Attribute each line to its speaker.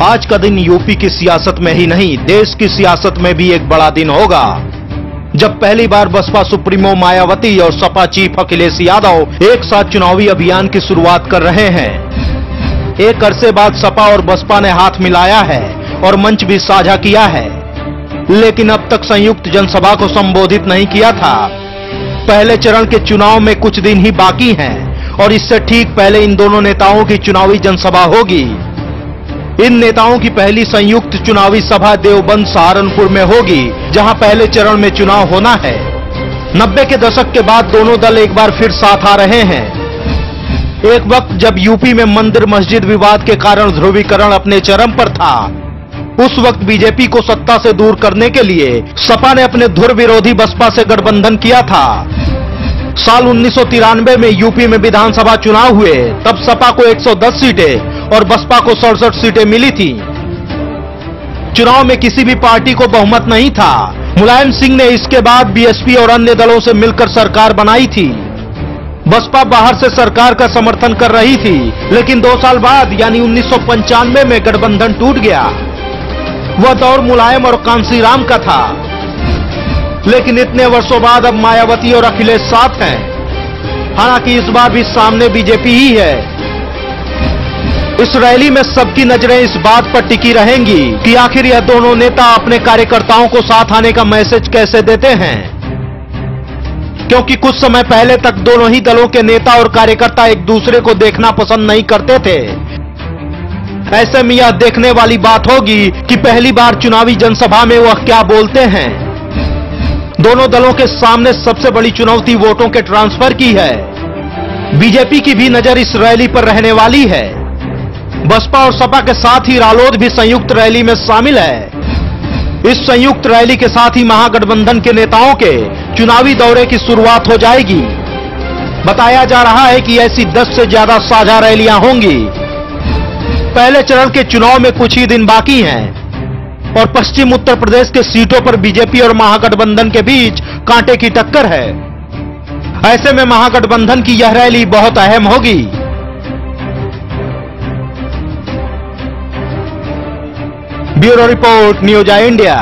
Speaker 1: आज का दिन यूपी की सियासत में ही नहीं, देश की सियासत में भी एक बड़ा दिन होगा, जब पहली बार बसपा सुप्रीमो मायावती और सपा चीफ अखिलेश यादव एक साथ चुनावी अभियान की शुरुआत कर रहे हैं। एक अरसे बाद सपा और बसपा ने हाथ मिलाया है और मंच भी साझा किया है, लेकिन अब तक संयुक्त जनसभा को संबोधित नहीं किया था। पहले चरण के चुनाव में कुछ दिन ही बाकी हैं और इससे ठीक पहले इन दोनों नेताओं की चुनावी जनसभा होगी। इन नेताओं की पहली संयुक्त चुनावी सभा देवबंद सहारनपुर में होगी, जहां पहले चरण में चुनाव होना है। 90 के दशक के बाद दोनों दल एक बार फिर साथ आ रहे हैं। एक वक्त जब यूपी में मंदिर मस्जिद विवाद के कारण ध्रुवीकरण अपने चरम पर था, उस वक्त बीजेपी को सत्ता से दूर करने के लिए सपा ने अपने धुर विरोधी बसपा से गठबंधन किया था। साल 1993 में यूपी में विधानसभा चुनाव हुए, तब सपा को 110 सीटें और बसपा को 67 सीटें मिली थी। चुनाव में किसी भी पार्टी को बहुमत नहीं था। मुलायम सिंह ने इसके बाद बीएसपी और अन्य दलों से मिलकर सरकार बनाई थी। बसपा बाहर से सरकार का समर्थन कर रही थी, लेकिन 2 साल बाद यानी 1995 में गठबंधन टूट गया। वह दौर मुलायम और कांसीराम का था, लेकिन इतने वर्षों बाद अब मायावती और अखिलेश साथ हैं। हालांकि इस बार भी सामने बीजेपी ही है। इस रैली में सबकी नजरें इस बात पर टिकी रहेंगी कि आखिर यह दोनों नेता अपने कार्यकर्ताओं को साथ आने का मैसेज कैसे देते हैं, क्योंकि कुछ समय पहले तक दोनों ही दलों के नेता और कार्यकर्ता एक दूसरे को देखना पसंद नहीं करते थे। ऐसे में यह देखने वाली बात होगी कि पहली बार चुनावी जनसभा में वह क्या बोलते हैं। दोनों दलों के सामने सबसे बड़ी चुनौती वोटों के ट्रांसफर की है। बीजेपी की भी नजर इस रैली पर रहने वाली है। बसपा और सपा के साथ ही रालोद भी संयुक्त रैली में शामिल है। इस संयुक्त रैली के साथ ही महागठबंधन के नेताओं के चुनावी दौरे की शुरुआत हो जाएगी। बताया जा रहा है कि ऐसी 10 से ज्यादा साझा रैलियां होंगी। पहले चरण के चुनाव में कुछ ही दिन बाकी हैं और पश्चिम उत्तर प्रदेश के सीटों पर बीजेपी और महागठबंधन के बीच कांटे की टक्कर है। ऐसे में महागठबंधन की यह रैली बहुत अहम होगी। Bureau report, news India.